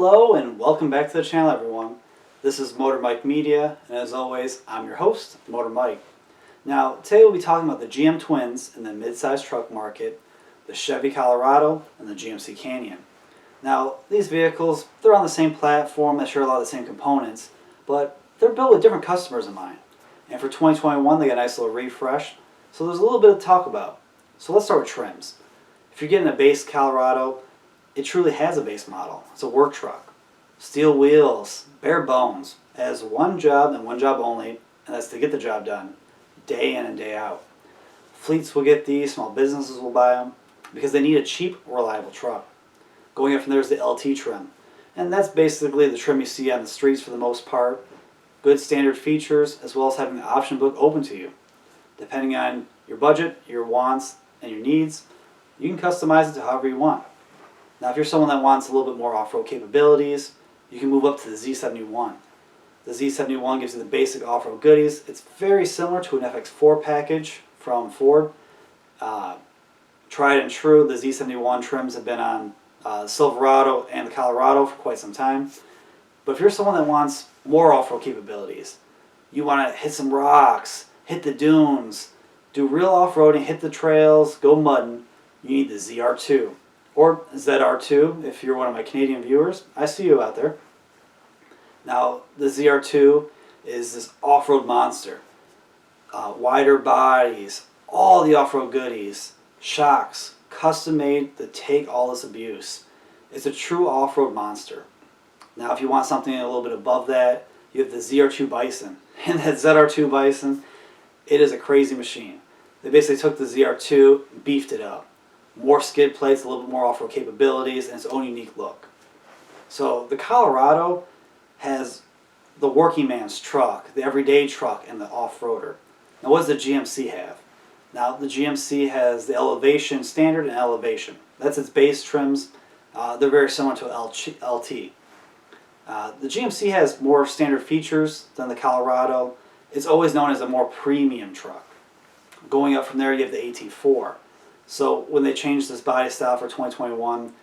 Hello and welcome back to the channel, everyone. This is Motor Mike Media, and as always, I'm your host, Motor Mike. Now, today we'll be talking about the GM twins in the mid-size truck market, the Chevy Colorado and the GMC Canyon. Now, these vehicles, they're on the same platform, they share a lot of the same components, but they're built with different customers in mind. And for 2021, they got a nice little refresh, so there's a little bit to talk about. So let's start with trims. If you're getting a base Colorado, it truly has a base model. It's a work truck. Steel wheels, bare bones. It has one job and one job only, and that's to get the job done, day in and day out. Fleets will get these, small businesses will buy them, because they need a cheap, reliable truck. Going up from there is the LT trim. And that's basically the trim you see on the streets for the most part. Good standard features, as well as having the option book open to you. Depending on your budget, your wants, and your needs, you can customize it to however you want. Now, if you're someone that wants a little bit more off-road capabilities, you can move up to the Z71. The Z71 gives you the basic off-road goodies. It's very similar to an FX4 package from Ford. Tried and true, the Z71 trims have been on the Silverado and the Colorado for quite some time. But if you're someone that wants more off-road capabilities, you want to hit some rocks, hit the dunes, do real off-roading, hit the trails, go mudding, you need the ZR2. Or ZR2, if you're one of my Canadian viewers. I see you out there. Now, the ZR2 is this off-road monster. Wider bodies, all the off-road goodies, shocks, custom made to take all this abuse. It's a true off-road monster. Now, if you want something a little bit above that, you have the ZR2 Bison. And that ZR2 Bison, it is a crazy machine. They basically took the ZR2, beefed it up. More skid plates, a little bit more off-road capabilities, and its own unique look. So the Colorado has the working man's truck, the everyday truck, and the off-roader. Now what does the GMC have? Now the GMC has the Elevation Standard and Elevation. That's its base trims. They're very similar to LT. The GMC has more standard features than the Colorado. It's always known as a more premium truck. Going up from there, you have the AT4. So when they changed this body style for 2021,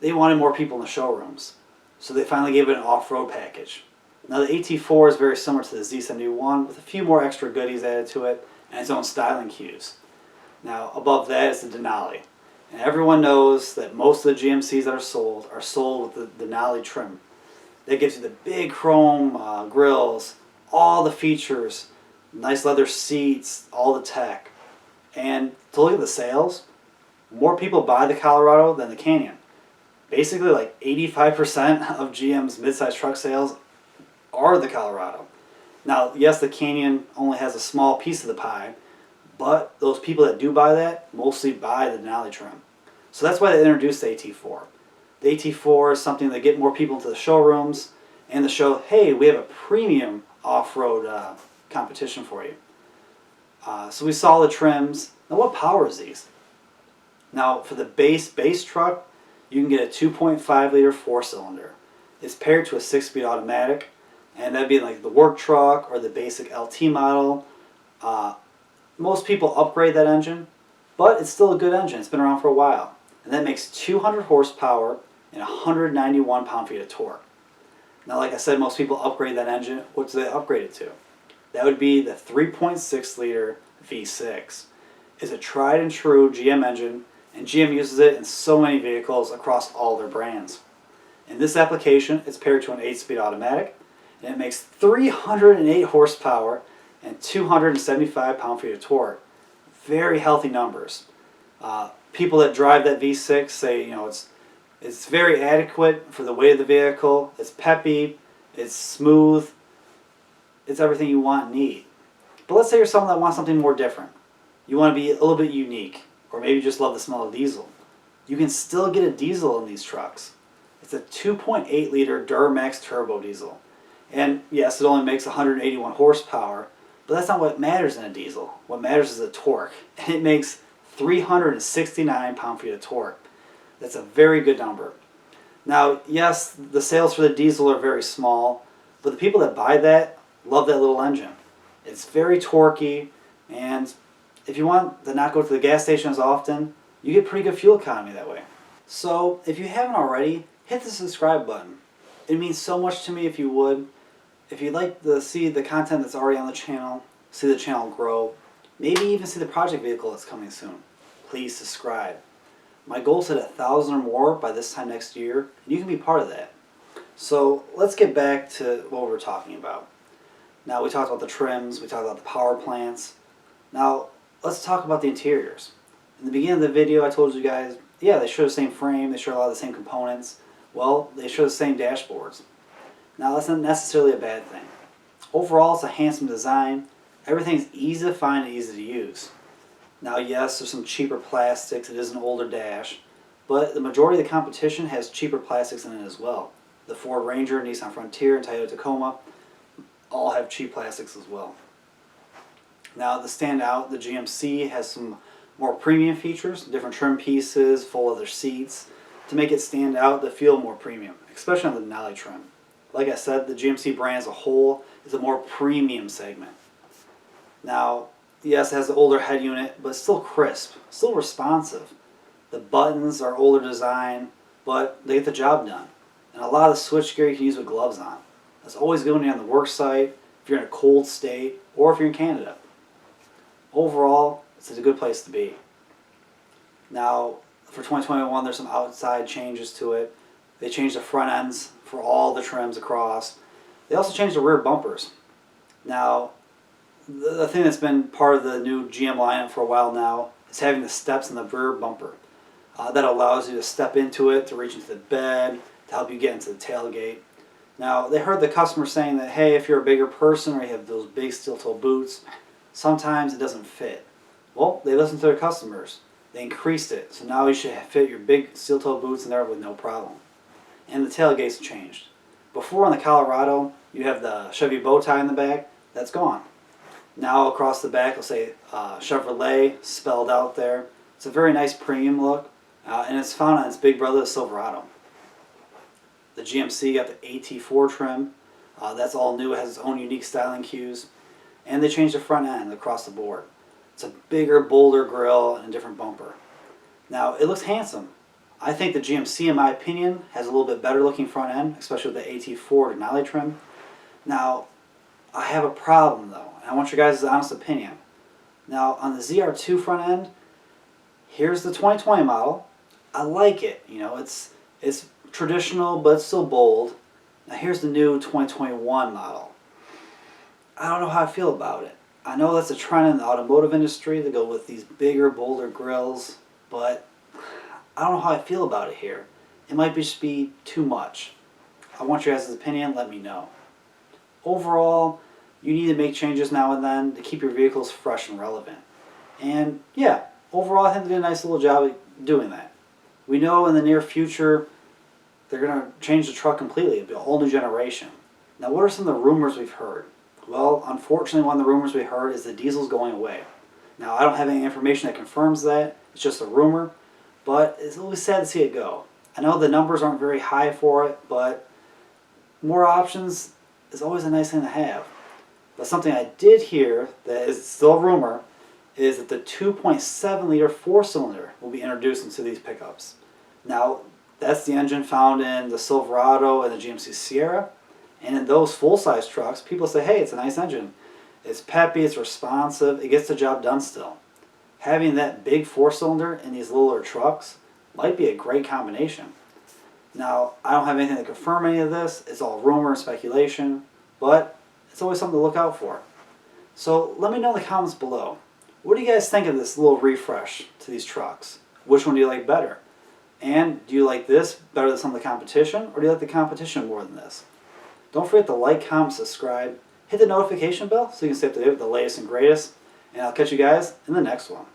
they wanted more people in the showrooms. So they finally gave it an off-road package. Now the AT4 is very similar to the Z71 with a few more extra goodies added to it and its own styling cues. Now above that is the Denali. And everyone knows that most of the GMCs that are sold with the Denali trim. That gives you the big chrome grills, all the features, nice leather seats, all the tech. And to look at the sales, more people buy the Colorado than the Canyon. Basically, like 85% of GM's midsize truck sales are the Colorado. Now, yes, the Canyon only has a small piece of the pie, but those people that do buy that mostly buy the Denali trim. So that's why they introduced the AT4. The AT4 is something that get more people into the showrooms and to show, hey, we have a premium off-road competition for you. So we saw the trims. Now what power is these? Now for the base truck, you can get a 2.5 liter 4-cylinder. It's paired to a 6-speed automatic, and that'd be like the work truck or the basic LT model. Most people upgrade that engine, but it's still a good engine. It's been around for a while. And that makes 200 horsepower and 191 pound-feet of torque. Now like I said, most people upgrade that engine. What do they upgrade it to? That would be the 3.6 liter V6. It's a tried and true GM engine, and GM uses it in so many vehicles across all their brands. In this application, it's paired to an 8-speed automatic, and it makes 308 horsepower and 275 pound-feet of torque. Very healthy numbers. People that drive that V6 say, it's very adequate for the weight of the vehicle. It's peppy, it's smooth, it's everything you want and need. But let's say you're someone that wants something more different. You want to be a little bit unique, or maybe you just love the smell of diesel. You can still get a diesel in these trucks. It's a 2.8 liter Duramax turbo diesel. And yes, it only makes 181 horsepower, but that's not what matters in a diesel. What matters is the torque. And it makes 369 pound-feet of torque. That's a very good number. Now, yes, the sales for the diesel are very small, but the people that buy that love that little engine. It's very torquey, and if you want to not go to the gas station as often, you get pretty good fuel economy that way. So if you haven't already, hit the subscribe button. It means so much to me if you would. If you'd like to see the content that's already on the channel, see the channel grow, maybe even see the project vehicle that's coming soon, please subscribe. My goal is to hit 1,000 or more by this time next year, and you can be part of that. So let's get back to what we're talking about. Now we talked about the trims, we talked about the power plants. Now let's talk about the interiors. In the beginning of the video I told you guys, yeah, they share the same frame, they share a lot of the same components. Well, they share the same dashboards. Now that's not necessarily a bad thing. Overall, it's a handsome design. Everything's easy to find and easy to use. Now yes, there's some cheaper plastics, it is an older dash, but the majority of the competition has cheaper plastics in it as well. The Ford Ranger, Nissan Frontier, and Toyota Tacoma all have cheap plastics as well. Now to stand out, the GMC has some more premium features, different trim pieces, full leather seats, to make it stand out, to feel more premium, especially on the Denali trim. Like I said, the GMC brand as a whole is a more premium segment. Now, yes, it has the older head unit, but it's still crisp, still responsive. The buttons are older design, but they get the job done. And a lot of the switchgear you can use with gloves on. That's always good when you're on the work site, if you're in a cold state, or if you're in Canada. Overall, it's a good place to be. Now, for 2021, there's some outside changes to it. They changed the front ends for all the trims across. They also changed the rear bumpers. Now, the thing that's been part of the new GM lineup for a while now is having the steps in the rear bumper. That allows you to step into it, to reach into the bed, to help you get into the tailgate. Now, they heard the customer saying that, hey, if you're a bigger person or you have those big steel-toe boots, sometimes it doesn't fit. Well, they listened to their customers. They increased it, so now you should fit your big steel-toe boots in there with no problem. And the tailgates changed. Before on the Colorado, you have the Chevy bow tie in the back. That's gone. Now across the back, it'll say Chevrolet spelled out there. It's a very nice premium look, and it's found on its big brother, the Silverado. The GMC got the AT4 trim. That's all new. It has its own unique styling cues. And they changed the front end across the board. It's a bigger, bolder grille and a different bumper. Now, it looks handsome. I think the GMC, in my opinion, has a little bit better looking front end, especially with the AT4 Denali trim. Now, I have a problem though, and I want your guys' honest opinion. Now, on the ZR2 front end, here's the 2020 model. I like it. You know, it's traditional, but it's still bold. Now, here's the new 2021 model. I don't know how I feel about it. I know that's a trend in the automotive industry to go with these bigger, bolder grills, but I don't know how I feel about it here. It might just be too much. I want your guys' opinion, let me know. Overall, you need to make changes now and then to keep your vehicles fresh and relevant. And yeah, overall I think they did a nice little job at doing that. We know in the near future they're going to change the truck completely. It'll be a whole new generation. Now what are some of the rumors we've heard? Well, unfortunately, one of the rumors we heard is the diesel's going away. Now, I don't have any information that confirms that. It's just a rumor, but it's always sad to see it go. I know the numbers aren't very high for it, but more options is always a nice thing to have. But something I did hear that is still a rumor is that the 2.7 liter four-cylinder will be introduced into these pickups. Now, that's the engine found in the Silverado and the GMC Sierra. And in those full-size trucks, people say, hey, it's a nice engine. It's peppy, it's responsive, it gets the job done still. Having that big four-cylinder in these littler trucks might be a great combination. Now, I don't have anything to confirm any of this. It's all rumor and speculation, but it's always something to look out for. So let me know in the comments below. What do you guys think of this little refresh to these trucks? Which one do you like better? And do you like this better than some of the competition, or do you like the competition more than this? Don't forget to like, comment, subscribe, hit the notification bell so you can stay up to date with the latest and greatest, and I'll catch you guys in the next one.